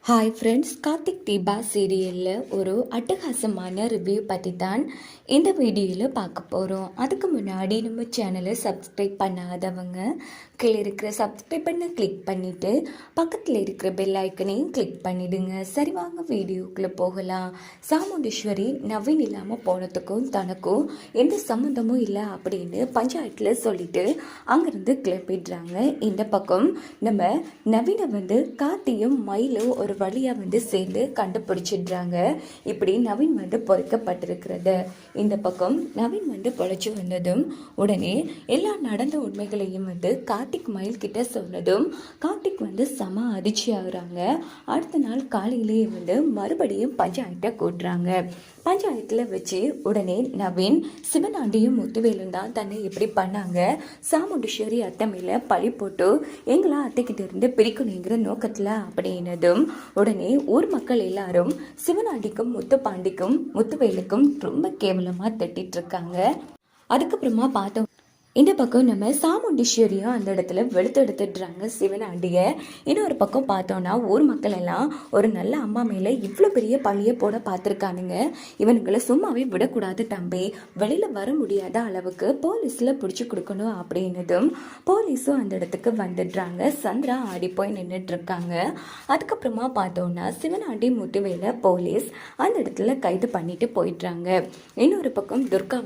Hi friends, Karthik Deepa சீரியலில் ஒரு அட்டகாசமான ரிவ்யூ பற்றி தான் இந்த வீடியோவில் பார்க்க போகிறோம். அதுக்கு முன்னாடி நம்ம சேனலை சப்ஸ்கிரைப் பண்ணாதவங்க கீழே இருக்கிற சப்ஸ்கிரைப் பண்ண கிளிக் பண்ணிவிட்டு பக்கத்தில் இருக்கிற பெல் ஐக்கனையும் கிளிக் பண்ணிவிடுங்க. சரி, வாங்க வீடியோக்குள்ளே போகலாம். சாமுண்டீஸ்வரி நவீன் இல்லாமல் போனதுக்கும் தனக்கும் எந்த சம்மந்தமும் இல்லை அப்படின்னு பஞ்சாயத்தில் சொல்லிட்டு அங்கேருந்து கிளப்பிடுறாங்க. இந்த பக்கம் நம்ம நவீனை கார்த்தியும் மயிலும் ஒரு வழியாக சேர்ந்து கண்டுபிடிச்சிடுறாங்க. இப்படி நவீன் பொறிக்கப்பட்டிருக்கிறது. இந்த பக்கம் நவீன் பொழைச்சி வந்ததும் உடனே எல்லா நடந்த உண்மைகளையும் கார்த்திக் மயில் கிட்ட சொன்னதும் கார்த்திக் செம அதிர்ச்சி ஆகுறாங்க. அடுத்த நாள் காலையிலேயே மறுபடியும் பஞ்சாயத்தை கூட்டுறாங்க. பஞ்சாயத்தில் வச்சு உடனே நவீன் சிவனாண்டியும் முத்துவேலும் தான் தன்னை எப்படி பண்ணாங்க, சாமுண்டீஸ்வரி அத்தை மேலே பழி போட்டு எங்களா அத்தைக்கிட்ட இருந்து பிரிக்கணுங்கிற நோக்கத்தில் அப்படின்னதும் உடனே ஊர் மக்கள் எல்லாரும் சிவனாண்டிக்கும் முத்துப்பாண்டிக்கும் முத்துவேலுக்கும் ரொம்ப கேவலமாக தட்டிட்டு இருக்காங்க. அதுக்கப்புறமா பார்த்தோம், இந்த பக்கம் நம்ம சாமுண்டீஸ்வரியும் அந்த இடத்துல வெளுத்தெடுத்துடுறாங்க சிவனாண்டியை. இன்னொரு பக்கம் பார்த்தோன்னா ஊர் மக்கள் எல்லாம் ஒரு நல்ல அம்மா மேலே இவ்வளோ பெரிய பழியை போட பார்த்துருக்கானுங்க. இவனுங்களை சும்மாவே விடக்கூடாது தம்பி, வெளியில் வர முடியாத அளவுக்கு போலீஸில் பிடிச்சி கொடுக்கணும் அப்படின்னதும் போலீஸும் அந்த இடத்துக்கு வந்துடுறாங்க. சந்திரா ஆடி போய் நின்றுட்டுருக்காங்க. அதுக்கப்புறமா பார்த்தோன்னா சிவனாண்டி முத்துவேல போலீஸ் அந்த இடத்துல கைது பண்ணிட்டு போயிடுறாங்க. இன்னொரு பக்கம் துர்கா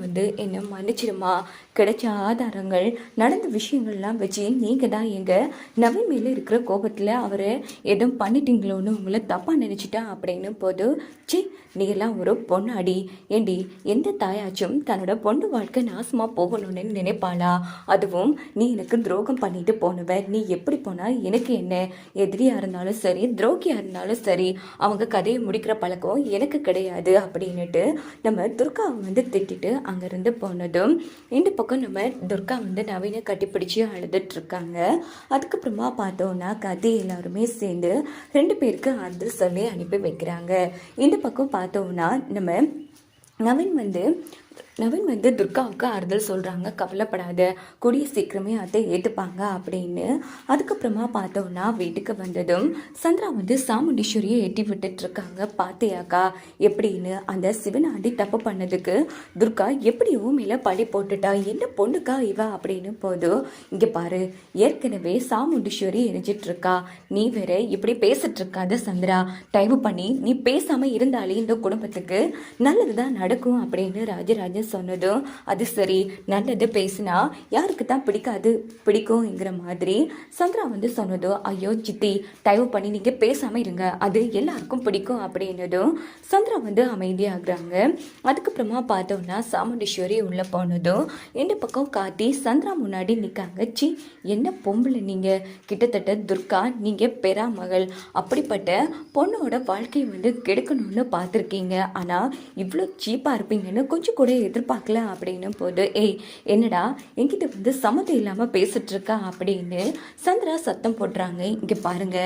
என்ன மன்னிச்சிருமா, கிடைச்ச ஆதாரங்கள் நடந்த விஷயங்கள்லாம் வச்சு நீங்கள் தான் எங்கள் நவீன் மேலே இருக்கிற கோபத்தில் அவரை எதுவும் பண்ணிட்டீங்களோன்னு உங்களை தப்பாக நினச்சிட்டா அப்படின்னு போது, சி நீங்களாம் ஒரு பொண்ணாடி ஏண்டி, எந்த தாயாச்சும் தன்னோட பொண்ணு வாழ்க்கை நாசமாக போகணும்னு நினைப்பாளா? அதுவும் நீ எனக்கு துரோகம் பண்ணிட்டு போனவ, நீ எப்படி போனால் எனக்கு என்ன? எதிரியாக இருந்தாலும் சரி துரோகியாக இருந்தாலும் சரி அவங்க கதையை முடிக்கிற பழக்கம் எனக்கு கிடையாது அப்படின்னுட்டு நம்ம துர்காவை திட்டிட்டு அங்கேருந்து போனதும் இந்த பக்கம் நம்ம துர்கா நவீனை கட்டிப்பிடிச்சு அழுதுட்டு இருக்காங்க. அதுக்கப்புறமா பார்த்தோன்னா கதி எல்லாருமே சேர்ந்து 2 பேருக்கு ஆறுதல் சொல்லி அனுப்பி வைக்கிறாங்க. இந்த பக்கம் பார்த்தோன்னா நம்ம நவீன் துர்காவுக்கு ஆறுதல் சொல்கிறாங்க. கவலைப்படாத, கூடிய சீக்கிரமே அதை ஏற்றுப்பாங்க அப்படின்னு. அதுக்கப்புறமா பார்த்தோன்னா வீட்டுக்கு வந்ததும் சந்திரா சாமுண்டீஸ்வரியை ஏற்றி விட்டுட்ருக்காங்க. பார்த்தியாக்கா எப்படின்னு அந்த சிவனாண்டி தப்பு பண்ணதுக்கு துர்கா எப்படியோ மேலே பழி போட்டுட்டா, என்ன பொண்ணுக்கா இவ அப்படின்னு போதும். இங்கே பாரு, ஏற்கனவே சாமுண்டீஸ்வரி எரிஞ்சிட்ருக்கா, நீ வேற இப்படி பேசிட்டு இருக்காத சந்திரா, தயவு பண்ணி நீ பேசாமல் இருந்தாலே இந்த குடும்பத்துக்கு நல்லது தான் நடக்கும் அப்படின்னு ராஜராஜன் சொன்னதும், அது சரி, நல்லது பேசினா யாருக்கு தான் பிடிக்கும்ங்கிற மாதிரி சந்திரா சொன்னதும், ஐயோ சித்தி தயவு பண்ணி நீங்க பேசாம இருங்க, அது எல்லாருக்கும் பிடிக்கும் அப்படின்னதும் சந்திரா அமைதியாகிறாங்க. அதுக்கப்புறமா பார்த்தோம்னா சாமுண்டீஸ்வரி உள்ள போனதும் இந்த பக்கம் காட்டி சந்திரா முன்னாடி நிற்காங்க. சி என்ன பொம்பளை நீங்க, கிட்டத்தட்ட துர்கா நீங்க பெறா மகள், அப்படிப்பட்ட பொண்ணோட வாழ்க்கையை கெடுக்கணும்னு பார்த்துருக்கீங்க, ஆனா இவ்வளோ சீப்பா இருப்பீங்கன்னு கொஞ்சம் கூட எதிர்பார்க்கல அப்படின்னு போது, ஏய் என்னடா என்கிட்ட சம்மதம் இல்லாமல் பேசிட்டு இருக்கா அப்படின்னு சந்திரா சத்தம் போடுறாங்க. இங்கே பாருங்க,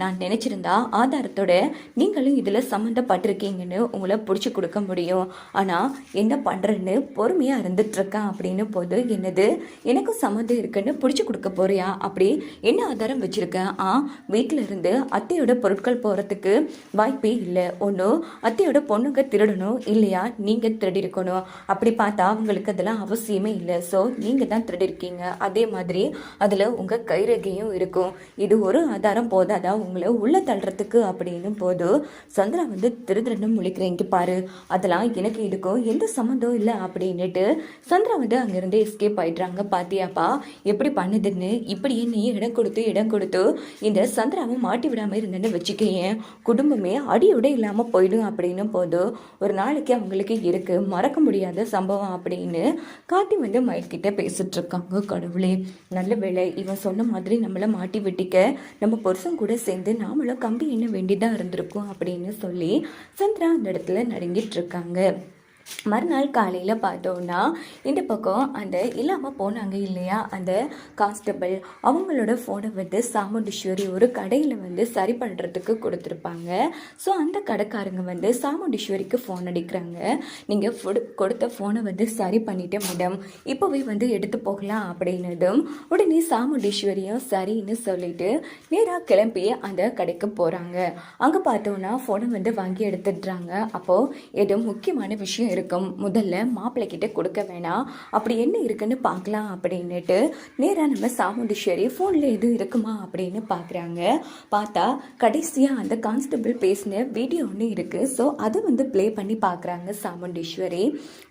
நான் நினைச்சிருந்தா ஆதாரத்தோட நீங்களும் இதில் சம்மந்தப்பட்டிருக்கீங்கன்னு உங்களை பிடிச்சி கொடுக்க முடியும், ஆனால் என்ன பண்ணுறேன்னு பொறுமையாக இருந்துட்டுருக்கேன் அப்படின்னு போது, என்னது எனக்கும் சம்மந்தம் இருக்குன்னு பிடிச்சி கொடுக்க போறியா? அப்படி என்ன ஆதாரம் வச்சுருக்கேன்? வீட்டில் இருந்து அத்தையோட பொருட்கள் போகிறதுக்கு வாய்ப்பே இல்லை. ஒன்றும் அத்தையோட பொண்ணுங்க திருடணும், இல்லையா நீங்கள் திருடி இருக்கணும். அப்படி பார்த்தா அவங்களுக்கு அதெல்லாம் அவசியமே இல்லை. ஸோ நீங்கள் தான் திருடிருக்கீங்க. அதே மாதிரி அதில் உங்கள் கைரேகையும் இருக்கும். இது ஒரு ஆதாரம் போதாதா உங்களை உள்ள தள்ளுறதுக்கு அப்படின்னு போது சந்திரா திருதிரன்னு முழிக்கிறேன். இங்கே பாரு, அதெல்லாம் எனக்கு இதுக்கும் எந்த சம்மந்தம் இல்லை அப்படின்னுட்டு சந்திரா அங்கேருந்து எஸ்கேப் ஆயிடுறாங்க. பாத்தியாப்பா எப்படி பண்ணுதுன்னு, இப்படியே நீ இடம் கொடுத்து இந்த சந்திராவை மாட்டி விடாமல் இருந்தேன்னு வச்சுக்கேன், குடும்பமே அடியோட இல்லாமல் போயிடும் அப்படின்னு போது, ஒரு நாளைக்கு அவங்களுக்கு இருக்கு மறக்க முடியாத சம்பவம் அப்படின்னு காட்டி மயில்கிட்ட பேசிட்டு இருக்காங்க. கடவுளே, நல்ல வேளை இவன் சொன்ன மாதிரி நம்மளை மாட்டி விட்டிக்க, நம்ம புருஷன் கூட சேர்ந்து நாமளும் கம்பி என்ன வேண்டிதான் இருந்திருக்கும் அப்படின்னு சொல்லி சந்திரா அந்த இடத்துல நடுங்கிட்டு இருக்காங்க. மறுநாள் காலையில் பார்த்தோன்னா இந்த பக்கம் அந்த இல்லாமல் போனாங்க இல்லையா அந்த கான்ஸ்டபிள், அவங்களோட ஃபோனை வந்து சாமுண்டீஸ்வரி ஒரு கடையில் வந்து சரி பண்ணுறதுக்கு கொடுத்துருப்பாங்க. ஸோ அந்த கடைக்காரங்க வந்து சாமுண்டீஸ்வரிக்கு ஃபோன் அடிக்கிறாங்க. நீங்கள் கொடுத்த ஃபோனை வந்து சரி பண்ணிட்டேன் மேடம், இப்போவே வந்து எடுத்து போகலாம் அப்படின்னதும் உடனே சாமுண்டீஸ்வரியும் சரின்னு சொல்லிட்டு நேராக கிளம்பி அந்த கடைக்கு போகிறாங்க. அங்கே பார்த்தோன்னா ஃபோனை வந்து வாங்கி எடுத்துடுறாங்க. அப்போது ஏதோ முக்கியமான விஷயம் இருக்கும், முதல்ல மாப்பிள்ளை கிட்ட கொடுக்க வேணாம், அப்படி என்ன இருக்குன்னு பார்க்கலாம் அப்படின்னுட்டு நேராக நம்ம சாமுண்டீஸ்வரி ஃபோனில் எதுவும் இருக்குமா அப்படின்னு பார்க்குறாங்க. பார்த்தா கடைசியாக அந்த கான்ஸ்டபிள் பேசின வீடியோ ஒன்று இருக்குது. ஸோ அதை வந்து ப்ளே பண்ணி பார்க்குறாங்க சாமுண்டீஸ்வரி.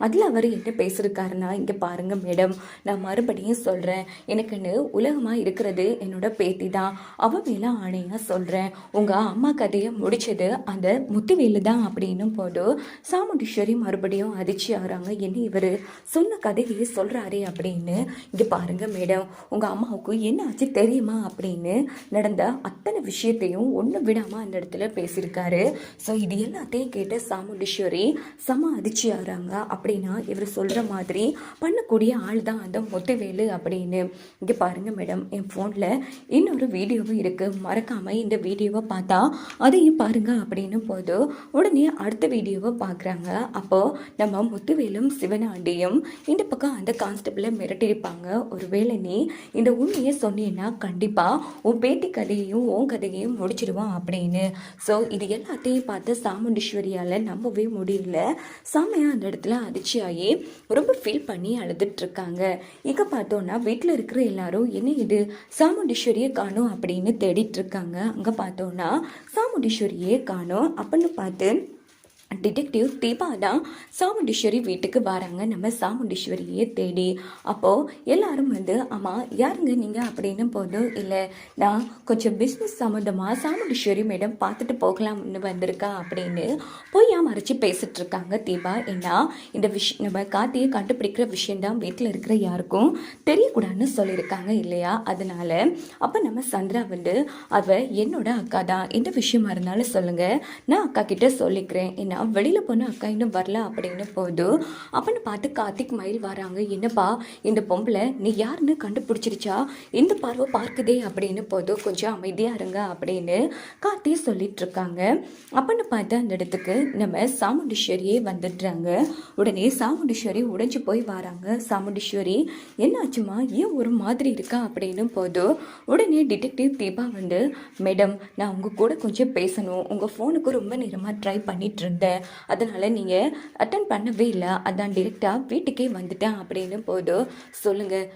அதில் அவர் என்ன பேசியிருக்காருன்னா, இங்கே பாருங்கள் மேடம், நான் மறுபடியும் சொல்கிறேன், எனக்குன்னு உலகமாக இருக்கிறது என்னோட பேத்தி தான், அவ மேலே ஆணையாக சொல்கிறேன், உங்கள் அம்மா கதையை முடித்தது அந்த முத்துவேலு தான் அப்படின்னும் போது சாமுண்டீஸ்வரி மறுபடியும் அதிர்ச்சி ஆகிறாங்க. என்ன இவர் சொன்ன கதையே சொல்கிறாரே அப்படின்னு. இங்கே பாருங்கள் மேடம், உங்கள் அம்மாவுக்கு என்ன ஆச்சு தெரியுமா அப்படின்னு நடந்த அத்தனை விஷயத்தையும் ஒன்று விடாமல் அந்த இடத்துல பேசியிருக்காரு. ஸோ இது எல்லாத்தையும் கேட்ட சாமுண்டீஸ்வரி செம அதிர்ச்சி ஆகிறாங்க. அப்படின்னா இவர் சொல்கிற மாதிரி பண்ணக்கூடிய ஆள் தான் அந்த முத்துவேலு அப்படின்னு. இங்கே பாருங்கள் மேடம், என் ஃபோனில் இன்னொரு வீடியோவும் இருக்குது, மறக்காமல் இந்த வீடியோவை பார்த்தா அதையும் பாருங்கள் அப்படின்னு போது உடனே அடுத்த வீடியோவை பார்க்குறாங்க. அப்போது நம்ம முத்துவேலும் சிவனாண்டியும் இந்த பக்கம் அந்த கான்ஸ்டபிளை மிரட்டியிருப்பாங்க. ஒருவேளை நீ இந்த உண்மையை சொன்னீன்னா கண்டிப்பாக உன் பேட்டி கதையையும் உன் கதையையும் முடிச்சிடுவான் அப்படின்னு. ஸோ இது எல்லாத்தையும் பார்த்து சாமுண்டீஸ்வரியால் நம்பவே முடியல. செம்மையாக அந்த இடத்துல அதிர்ச்சியாகி ரொம்ப ஃபீல் பண்ணி அழுதுட்ருக்காங்க. இங்கே பார்த்தோன்னா வீட்டில் இருக்கிற எல்லாரும் என்ன இது சாமுண்டீஸ்வரியை காணும் அப்படின்னு தேடிட்டுருக்காங்க. அங்கே பார்த்தோன்னா சாமுண்டீஸ்வரியே காணும். அப்படின்னு பார்த்து டிடெக்டிவ் தீபா தான் சாமுண்டீஸ்வரி வீட்டுக்கு வராங்க நம்ம சாமுண்டீஸ்வரியே தேடி. அப்போது எல்லாரும் வந்து அம்மா யாருங்க நீங்கள் அப்படின்னு போதும், இல்லை நான் கொஞ்சம் பிஸ்னஸ் சம்மந்தமாக சாமுண்டீஸ்வரி மேடம் பார்த்துட்டு போகலாம்னு வந்திருக்கா அப்படின்னு பொய்யா மறைச்சி பேசிகிட்ருக்காங்க தீபா. ஏன்னா இந்த நம்ம கார்த்தியை கண்டுபிடிக்கிற விஷயந்தான் வீட்டில் இருக்கிற யாருக்கும் தெரியக்கூடாதுன்னு சொல்லியிருக்காங்க இல்லையா. அதனால் அப்போ நம்ம சந்திரா வந்து அவள் என்னோட அக்கா தான், எந்த விஷயமா இருந்தாலும் சொல்லுங்கள், நான் அக்கா கிட்டே சொல்லிக்கிறேன், என்ன வெளியில் போன அக்கா இன்னும் வரல அப்படின்னு போது அப்படின்னு பார்த்து கார்த்திக் மயில் வராங்க. என்னப்பா இந்த பொம்பளை நீ யாருன்னு கண்டுபிடிச்சிருச்சா, இந்த பார்வை பார்க்குதே அப்படின்னு போது கொஞ்சம் அமைதியாக இருங்க அப்படின்னு கார்த்திக் சொல்லிட்டு இருக்காங்க. அப்படின்னு பார்த்து அந்த இடத்துக்கு நம்ம சாமுண்டீஸ்வரியே வந்துடுறாங்க. உடனே சாமுண்டீஸ்வரி உடைஞ்சு போய் வராங்க. சாமுண்டீஸ்வரி என்னாச்சுமா, ஏன் ஒரு மாதிரி இருக்கா அப்படின்னு போது உடனே டிடெக்டிவ் தீபா வந்து மேடம் நான் உங்கள் கூட கொஞ்சம் பேசணும், உங்கள் ஃபோனுக்கு ரொம்ப நேரமாக ட்ரை பண்ணிட்டு இருந்தேன், அதனால் நீங்கள் அட்டன் பண்ணவே இல்லை, அதான் டிரெக்டாக வீட்டுக்கே வந்துட்டேன் அப்படின்னு போது சொல்லுங்கள்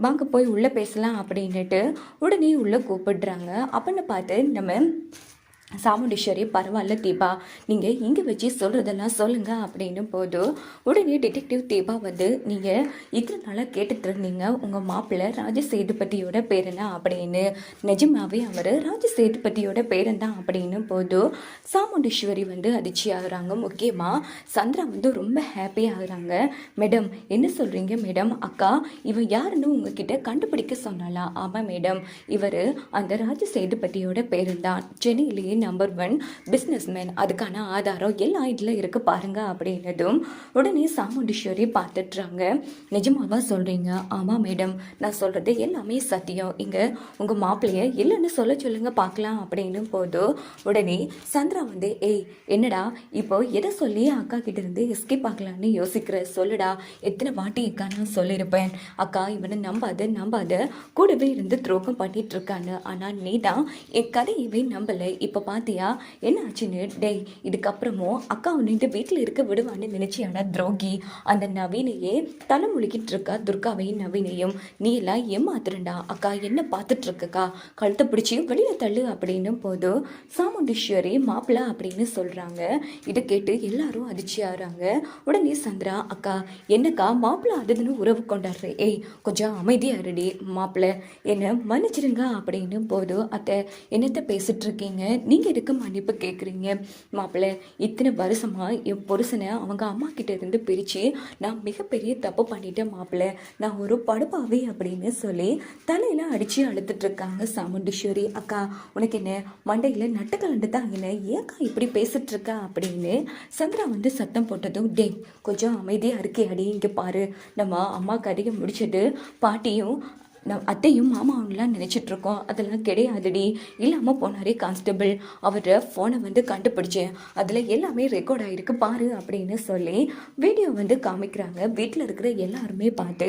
வாங்க போய் உள்ளே பேசலாம் அப்படின்னுட்டு உடனே உள்ளே கூப்பிடுறாங்க. அப்படின்னு பார்த்து நம்ம சாமுண்டீஸ்வரி பரவாயில்ல தீபா, நீங்கள் இங்கே வச்சு சொல்கிறதெல்லாம் சொல்லுங்கள் அப்படின்னு போது உடனே டிடெக்டிவ் தீபா வந்து நீங்கள் இத்தனை நாளாக கேட்டுட்டு இருந்தீங்க உங்கள் மாப்பிள்ளை ராஜசேதுபதியோட பேரனா அப்படின்னு. நிஜமாவே அவர் ராஜசேதுபதியோட பேரன் தான் அப்படின்னு போது சாமுண்டீஸ்வரி வந்து அதிர்ச்சி ஆகுறாங்க. முக்கியமாக சந்திரா வந்து ரொம்ப ஹாப்பி ஆகுறாங்க. மேடம் என்ன சொல்கிறீங்க மேடம், அக்கா இவன் யாருன்னு உங்ககிட்ட கண்டுபிடிக்க சொன்னாலாம். ஆமாம் மேடம், இவர் அந்த ராஜசேதுபதியோட பேரன் தான், சென்னையிலேயே நம்பர் 1 பிஸ்னஸ்மேன், அதுக்கான ஆதாரம் எல்லாம் இதில் இருக்கு பாருங்க அப்படின்னதும் உடனே சாமுண்டீஸ்வரி பார்த்துட்றாங்க. நிஜமாவா சொல்கிறீங்க? ஆமாம் மேடம், நான் சொல்கிறது எல்லாமே சத்தியம், இங்கே உங்கள் மாப்பிள்ளைய இல்லைன்னு சொல்லுங்க பார்க்கலாம் அப்படின்னு போது உடனே சந்திரா வந்து ஏய் என்னடா இப்போ எதை சொல்லி அக்கா கிட்ட இருந்து எஸ்கேப் ஆகலான்னு யோசிக்கிற, சொல்லுடா, எத்தனை வாட்டி அக்கா நான் சொல்லியிருப்பேன், அக்கா இவனை நம்பாத கூடவே இருந்து துரோகம் பண்ணிட்டு இருக்கான்னு, ஆனால் நீ தான் என் கதையவே நம்பலை, இப்போ பார்த்தியா என்ன ஆச்சுன்னு. டேய் இதுக்கப்புறமும் அக்கா ஒன்று இந்த வீட்டில் இருக்க விடுவான்னு நினைச்சியான துரோகி, அந்த நவீனையே தலை முழுக்கிட்டு இருக்கா, துர்காவையும் நவீனையும் நீ எல்லாம் ஏமாத்துறண்டா, அக்கா என்ன பார்த்துட்டு இருக்கக்கா, கழுத்தை பிடிச்சி வெளியில் தள்ளு அப்படின்னு போது சாமுண்டீஸ்வரி மாப்பிள்ளை அப்படின்னு சொல்கிறாங்க. இதை கேட்டு எல்லாரும் அதிர்ச்சி ஆகிறாங்க. உடனே சந்திரா அக்கா என்னக்கா மாப்பிள்ளை அதுன்னு உறவு கொண்டாடுற, ஏய் கொஞ்சம் அமைதியாக இருடி மாப்பிள்ளை, என்னை மன்னிச்சிருங்க அப்படின்னு போது அத்தை என்னத்தை பேசிட்டு இருக்கீங்க, நீங்கள் எதுக்கு மன்னிப்பு கேட்குறீங்க மாப்பிள்ளை? இத்தனை வருஷமா என் புருஷனை அவங்க அம்மா கிட்ட இருந்து பிரித்து நான் மிகப்பெரிய தப்பு பண்ணிட்டேன் மாப்பிள்ளை, நான் ஒரு படுபாவி அப்படின்னு சொல்லி தலையில் அடித்து அழுத்துட்டு இருக்காங்க சாமுண்டீஸ்வரி. அக்கா உனக்கு என்ன மண்டையில் நட்டு கலண்டு தான் என்ன, ஏக்கா இப்படி பேசிட்டு இருக்கா அப்படின்னு சந்திரா வந்து சத்தம் போட்டதும், டே கொஞ்சம் அமைதியாக இருக்கே அடி, இங்கே பாரு, நம்ம அம்மா கதையை முடிச்சுட்டு பாட்டியும் அத்தையும் மாமாவெலாம் நினச்சிட்ருக்கோம், அதெல்லாம் கிடையாதுடி, இல்லாமல் போனாரே கான்ஸ்டபிள், அவரை ஃபோனை வந்து கண்டுபிடிச்சேன், அதில் எல்லாமே ரெக்கார்ட் ஆகிருக்கு பாரு அப்படின்னு சொல்லி வீடியோ வந்து காமிக்கிறாங்க. வீட்டில் இருக்கிற எல்லாருமே பார்த்து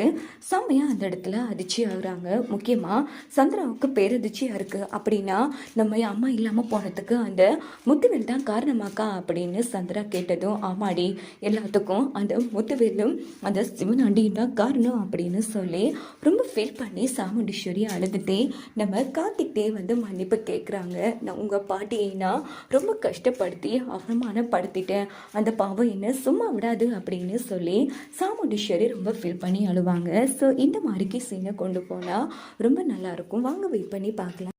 செம்மையாக அந்த இடத்துல அதிர்ச்சி ஆகுறாங்க. முக்கியமாக சந்திராவுக்கு பேரதிர்ச்சியாக இருக்குது. அப்படின்னா நம்ம அம்மா இல்லாமல் போனதுக்கு அந்த முத்துவேல் தான் காரணமாக்கா அப்படின்னு சந்திரா கேட்டதும், ஆமாடி, எல்லாத்துக்கும் அந்த முத்துவேலும் அந்த சிவனாண்டியும் தான் காரணம் அப்படின்னு சொல்லி ரொம்ப ஃபீல் பண்ணி சாமுண்டீஸ்வரி அழுதுட்டே நம்ம கார்த்திக்டே வந்து மன்னிப்பு கேட்குறாங்க. நான் உங்கள் பாட்டியை நான் ரொம்ப கஷ்டப்படுத்தி அவமானப்படுத்திட்டேன், அந்த பாவம் என்ன சும்மா விடாது அப்படின்னு சொல்லி சாமுண்டீஸ்வரி ரொம்ப ஃபீல் பண்ணி அழுவாங்க. ஸோ இந்த மாதிரிக்கு சீனை கொண்டு போனால் ரொம்ப நல்லாயிருக்கும். வாங்க வெயிட் பண்ணி பார்க்கலாம்.